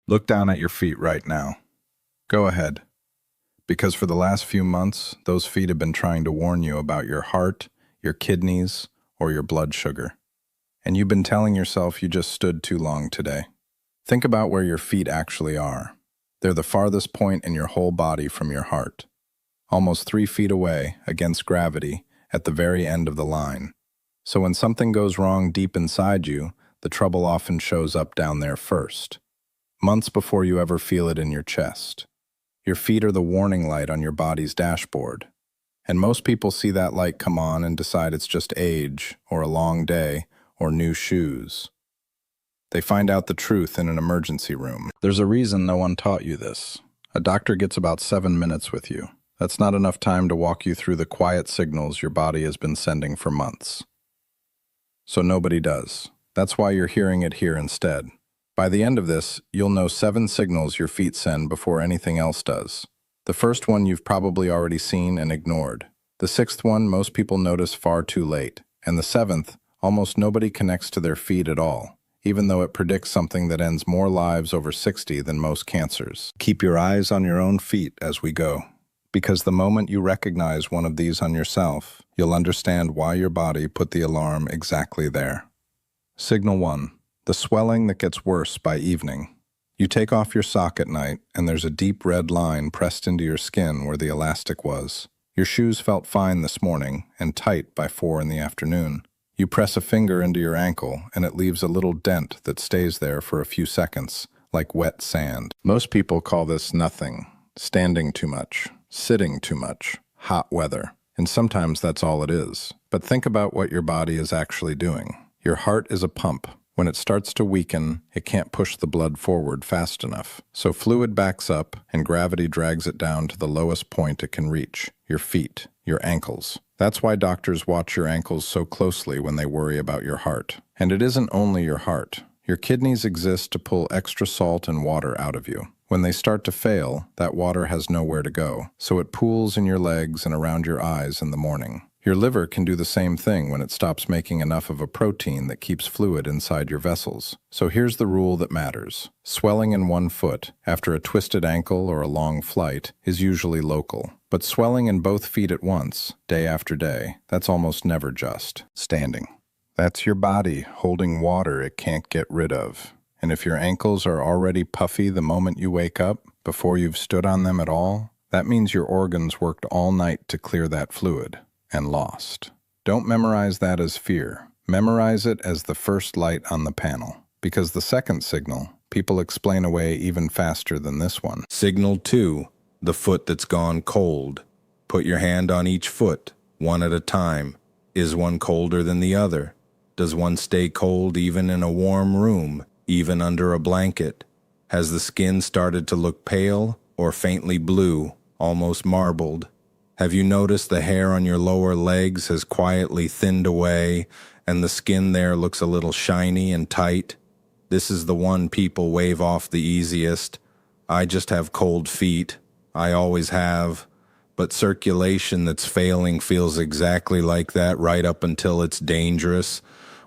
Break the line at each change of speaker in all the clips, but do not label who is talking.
Look down at your feet right now. Go ahead. Because for the last few months, those feet have been trying to warn you about your heart, your kidneys, or your blood sugar. And you've been telling yourself you just stood too long today. Think about where your feet actually are. They're the farthest point in your whole body from your heart. Almost 3 feet away, against gravity, at the very end of the line. So when something goes wrong deep inside you, the trouble often shows up down there first. Months before you ever feel it in your chest. Your feet are the warning light on your body's dashboard. And most people see that light come on and decide it's just age, or a long day, or new shoes. They find out the truth in an emergency room. There's a reason no one taught you this. A doctor gets about 7 minutes with you. That's not enough time to walk you through the quiet signals your body has been sending for months. So nobody does. That's why you're hearing it here instead. By the end of this, you'll know 7 signals your feet send before anything else does. The first one you've probably already seen and ignored. The 6th one most people notice far too late. And the 7th, almost nobody connects to their feet at all, even though it predicts something that ends more lives over 60 than most cancers. Keep your eyes on your own feet as we go. Because the moment you recognize one of these on yourself, you'll understand why your body put the alarm exactly there. Signal 1. The swelling that gets worse by evening. You take off your sock at night, and there's a deep red line pressed into your skin where the elastic was. Your shoes felt fine this morning, and tight by 4 in the afternoon. You press a finger into your ankle, and it leaves a little dent that stays there for a few seconds, like wet sand. Most people call this nothing. Standing too much, sitting too much, hot weather. And sometimes that's all it is. But think about what your body is actually doing. Your heart is a pump. When it starts to weaken, it can't push the blood forward fast enough. So fluid backs up, and gravity drags it down to the lowest point it can reach, your feet, your ankles. That's why doctors watch your ankles so closely when they worry about your heart. And it isn't only your heart. Your kidneys exist to pull extra salt and water out of you. When they start to fail, that water has nowhere to go, so it pools in your legs and around your eyes in the morning. Your liver can do the same thing when it stops making enough of a protein that keeps fluid inside your vessels. So here's the rule that matters. Swelling in one foot, after a twisted ankle or a long flight, is usually local. But swelling in both feet at once, day after day, that's almost never just standing. That's your body holding water it can't get rid of. And if your ankles are already puffy the moment you wake up, before you've stood on them at all, that means your organs worked all night to clear that fluid. And lost. Don't memorize that as fear. Memorize it as the first light on the panel. Because the second signal, people explain away even faster than this one.
Signal 2, the foot that's gone cold. Put your hand on each foot, one at a time. Is one colder than the other? Does one stay cold even in a warm room, even under a blanket? Has the skin started to look pale or faintly blue, almost marbled? Have you noticed the hair on your lower legs has quietly thinned away and the skin there looks a little shiny and tight? This is the one people wave off the easiest. I just have cold feet. I always have. But circulation that's failing feels exactly like that right up until it's dangerous.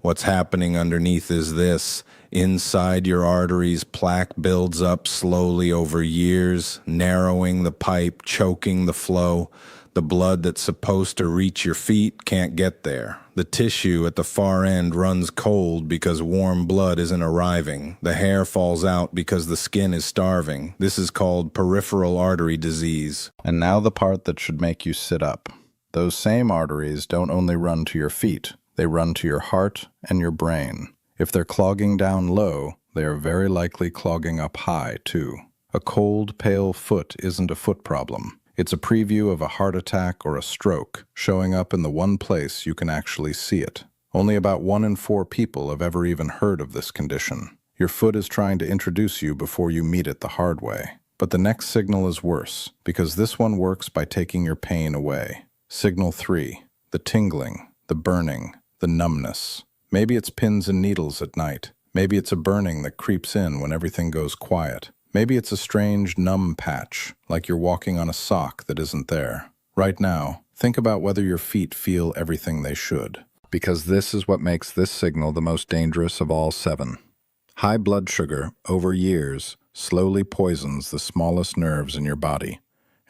What's happening underneath is this. Inside your arteries, plaque builds up slowly over years, narrowing the pipe, choking the flow. The blood that's supposed to reach your feet can't get there. The tissue at the far end runs cold because warm blood isn't arriving. The hair falls out because the skin is starving. This is called peripheral artery disease.
And now the part that should make you sit up. Those same arteries don't only run to your feet, they run to your heart and your brain. If they're clogging down low, they are very likely clogging up high, too. A cold, pale foot isn't a foot problem. It's a preview of a heart attack or a stroke, showing up in the one place you can actually see it. Only about 1 in 4 people have ever even heard of this condition. Your foot is trying to introduce you before you meet it the hard way. But the next signal is worse, because this one works by taking your pain away. Signal 3, the tingling, the burning, the numbness. Maybe it's pins and needles at night. Maybe it's a burning that creeps in when everything goes quiet. Maybe it's a strange numb patch, like you're walking on a sock that isn't there. Right now, think about whether your feet feel everything they should. Because this is what makes this signal the most dangerous of all 7. High blood sugar, over years, slowly poisons the smallest nerves in your body,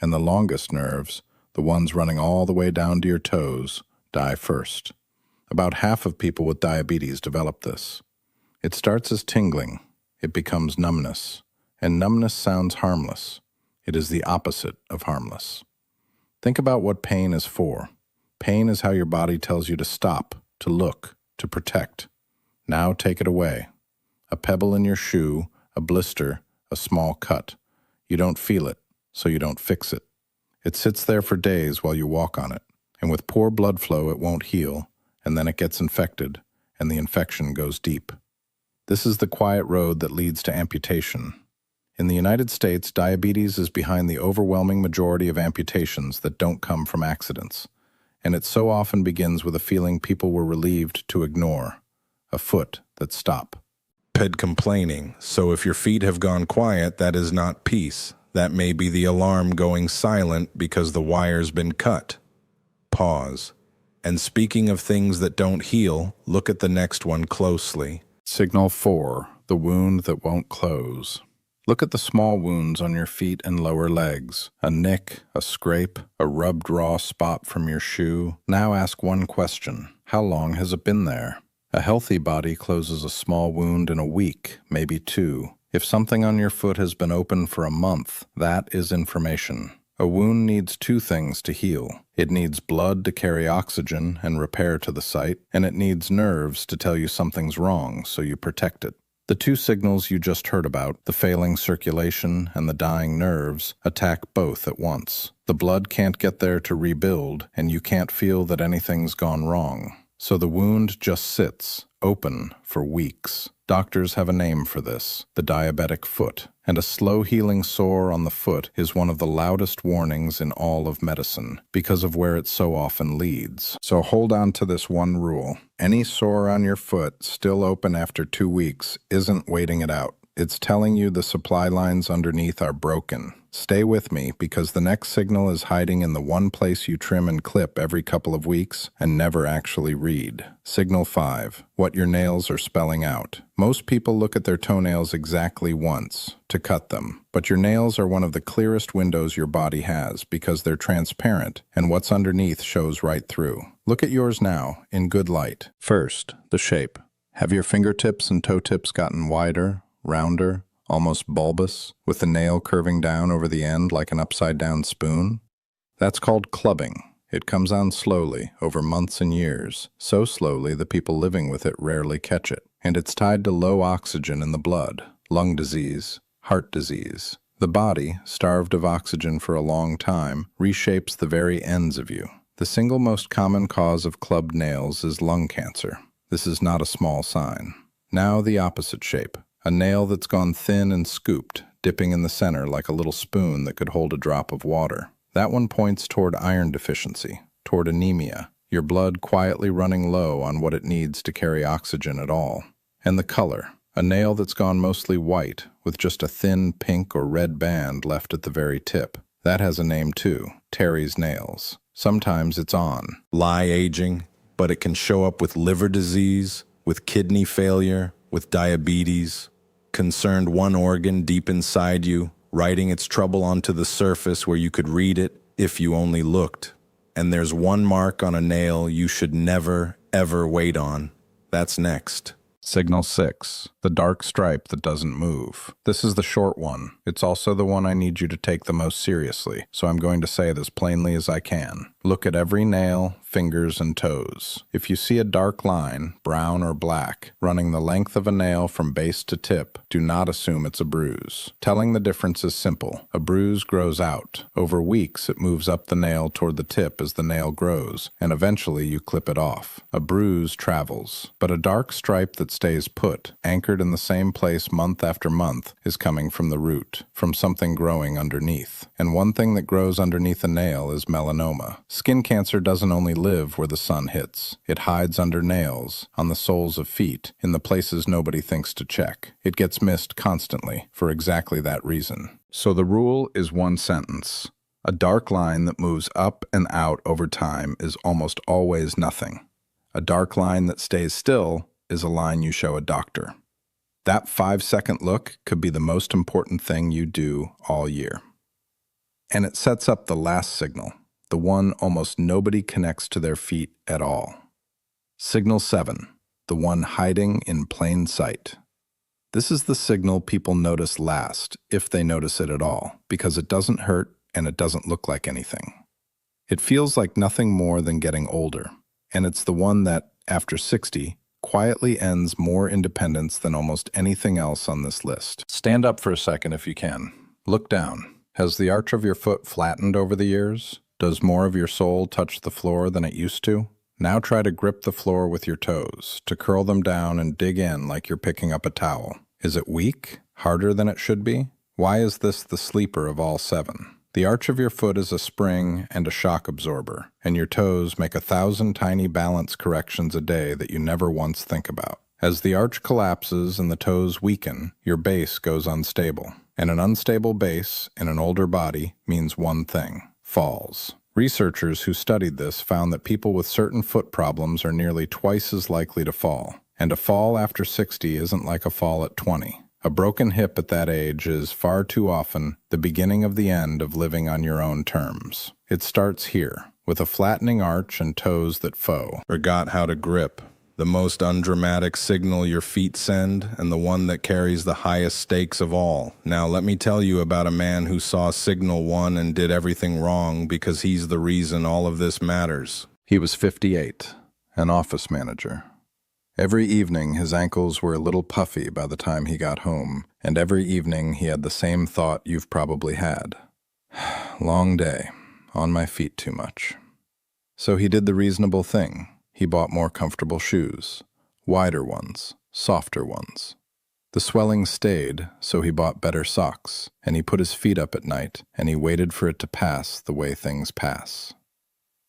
and the longest nerves, the ones running all the way down to your toes, die first. About half of people with diabetes develop this. It starts as tingling. It becomes numbness. And numbness sounds harmless. It is the opposite of harmless. Think about what pain is for. Pain is how your body tells you to stop, to look, to protect. Now take it away. A pebble in your shoe, a blister, a small cut. You don't feel it, so you don't fix it. It sits there for days while you walk on it, and with poor blood flow it won't heal, and then it gets infected, and the infection goes deep. This is the quiet road that leads to amputation. In the United States, diabetes is behind the overwhelming majority of amputations that don't come from accidents, and it so often begins with a feeling people were relieved to ignore, a foot that stops.
Complaining, so if your feet have gone quiet, that is not peace. That may be the alarm going silent because the wire's been cut. Pause. And speaking of things that don't heal, look at the next one closely.
Signal 4, the wound that won't close. Look at the small wounds on your feet and lower legs. A nick, a scrape, a rubbed raw spot from your shoe. Now ask one question. How long has it been there? A healthy body closes a small wound in a week, maybe 2. If something on your foot has been open for a month, that is information. A wound needs 2 things to heal. It needs blood to carry oxygen and repair to the site, and it needs nerves to tell you something's wrong, so you protect it. The 2 signals you just heard about, the failing circulation and the dying nerves, attack both at once. The blood can't get there to rebuild, and you can't feel that anything's gone wrong. So the wound just sits, open, for weeks. Doctors have a name for this, the diabetic foot. And a slow-healing sore on the foot is one of the loudest warnings in all of medicine, because of where it so often leads. So hold on to this one rule. Any sore on your foot still open after 2 weeks isn't waiting it out. It's telling you the supply lines underneath are broken. Stay with me, because the next signal is hiding in the one place you trim and clip every couple of weeks and never actually read. Signal 5, what your nails are spelling out. Most people look at their toenails exactly once to cut them, but your nails are one of the clearest windows your body has because they're transparent and what's underneath shows right through. Look at yours now, in good light. First, the shape. Have your fingertips and toe tips gotten wider, rounder, almost bulbous, with the nail curving down over the end like an upside-down spoon? That's called clubbing. It comes on slowly, over months and years, so slowly the people living with it rarely catch it. And it's tied to low oxygen in the blood, lung disease, heart disease. The body, starved of oxygen for a long time, reshapes the very ends of you. The single most common cause of clubbed nails is lung cancer. This is not a small sign. Now the opposite shape. A nail that's gone thin and scooped, dipping in the center like a little spoon that could hold a drop of water. That one points toward iron deficiency, toward anemia, your blood quietly running low on what it needs to carry oxygen at all. And the color, a nail that's gone mostly white, with just a thin pink or red band left at the very tip. That has a name too, Terry's nails. Sometimes it's on.
Lie aging, but it can show up with liver disease, with kidney failure, with diabetes, concerned one organ deep inside you, writing its trouble onto the surface where you could read it if you only looked. And there's one mark on a nail you should never, ever wait on. That's next.
Signal 6, the dark stripe that doesn't move. This is the short one. It's also the one I need you to take the most seriously, so I'm going to say it as plainly as I can. Look at every nail, fingers, and toes. If you see a dark line, brown or black, running the length of a nail from base to tip, do not assume it's a bruise. Telling the difference is simple. A bruise grows out. Over weeks, it moves up the nail toward the tip as the nail grows, and eventually you clip it off. A bruise travels, but a dark stripe that stays put, anchored in the same place month after month, is coming from the root, from something growing underneath. And one thing that grows underneath a nail is melanoma. Skin cancer doesn't only live where the sun hits. It hides under nails, on the soles of feet, in the places nobody thinks to check. It gets missed constantly, for exactly that reason. So the rule is one sentence. A dark line that moves up and out over time is almost always nothing. A dark line that stays still is a line you show a doctor. That 5-second look could be the most important thing you do all year. And it sets up the last signal, the one almost nobody connects to their feet at all. Signal 7, the one hiding in plain sight. This is the signal people notice last, if they notice it at all, because it doesn't hurt and it doesn't look like anything. It feels like nothing more than getting older, and it's the one that, after 60, quietly ends more independence than almost anything else on this list. Stand up for a second if you can. Look down. Has the arch of your foot flattened over the years? Does more of your sole touch the floor than it used to? Now try to grip the floor with your toes, to curl them down and dig in like you're picking up a towel. Is it weak? Harder than it should be? Why is this the sleeper of all 7? The arch of your foot is a spring and a shock absorber, and your toes make 1,000 tiny balance corrections a day that you never once think about. As the arch collapses and the toes weaken, your base goes unstable. And an unstable base in an older body means one thing: falls. Researchers who studied this found that people with certain foot problems are nearly twice as likely to fall. And a fall after 60 isn't like a fall at 20. A broken hip at that age is far too often the beginning of the end of living on your own terms. It starts here, with a flattening arch and toes that foe. Forgot how to grip. The most undramatic signal your feet send, and the one that carries the highest stakes of all. Now let me tell you about a man who saw signal 1 and did everything wrong because he's the reason all of this matters. He was 58, an office manager. Every evening his ankles were a little puffy by the time he got home, and every evening he had the same thought you've probably had. Long day, on my feet too much. So he did the reasonable thing. He bought more comfortable shoes, wider ones, softer ones. The swelling stayed, so he bought better socks, and he put his feet up at night, and he waited for it to pass the way things pass.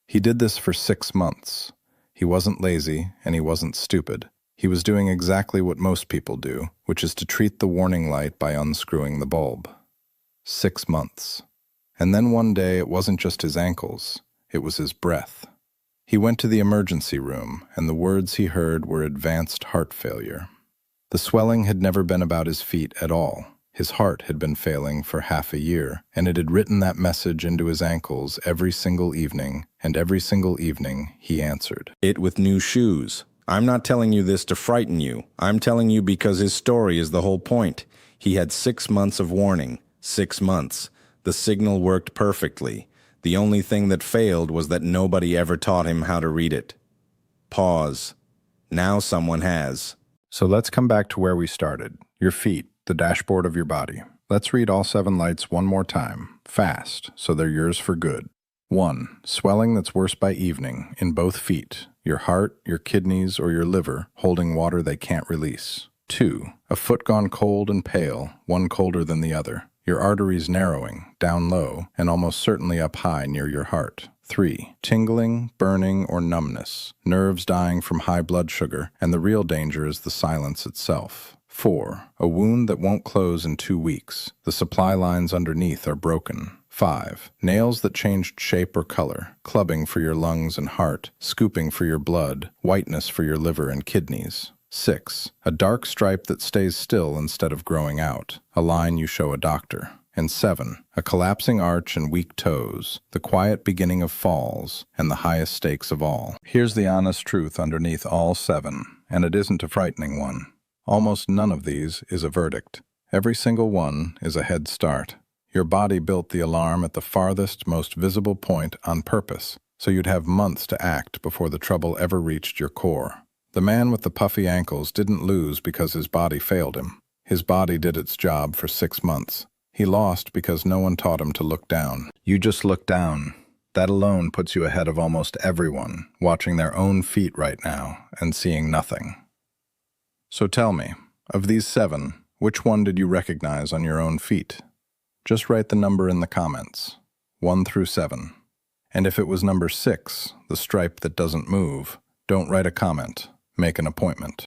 He did this for 6 months. He wasn't lazy, and he wasn't stupid. He was doing exactly what most people do, which is to treat the warning light by unscrewing the bulb. 6 months. And then one day it wasn't just his ankles, it was his breath. He went to the emergency room, and the words he heard were advanced heart failure. The swelling had never been about his feet at all. His heart had been failing for half a year, and it had written that message into his ankles every single evening, and every single evening he answered.
It with new shoes. I'm not telling you this to frighten you. I'm telling you because his story is the whole point. He had 6 months of warning. 6 months. The signal worked perfectly. The only thing that failed was that nobody ever taught him how to read it. Pause. Now someone has.
So let's come back to where we started. Your feet, the dashboard of your body. Let's read all 7 lights one more time, fast, so they're yours for good. 1. Swelling that's worse by evening, in both feet. Your heart, your kidneys, or your liver holding water they can't release. 2. A foot gone cold and pale, one colder than the other. Your arteries narrowing, down low, and almost certainly up high near your heart. 3. Tingling, burning, or numbness. Nerves dying from high blood sugar, and the real danger is the silence itself. 4. A wound that won't close in 2 weeks. The supply lines underneath are broken. 5. Nails that changed shape or color, clubbing for your lungs and heart, scooping for your blood, whiteness for your liver and kidneys. 6. A dark stripe that stays still instead of growing out, a line you show a doctor. And 7. A collapsing arch and weak toes, the quiet beginning of falls, and the highest stakes of all. Here's the honest truth underneath all 7, and it isn't a frightening one. Almost none of these is a verdict. Every single one is a head start. Your body built the alarm at the farthest, most visible point on purpose, so you'd have months to act before the trouble ever reached your core. The man with the puffy ankles didn't lose because his body failed him. His body did its job for 6 months. He lost because no one taught him to look down. You just look down. That alone puts you ahead of almost everyone, watching their own feet right now and seeing nothing. So tell me, of these 7, which one did you recognize on your own feet? Just write the number in the comments, 1 through 7. And if it was number 6, the stripe that doesn't move, don't write a comment. Make an appointment.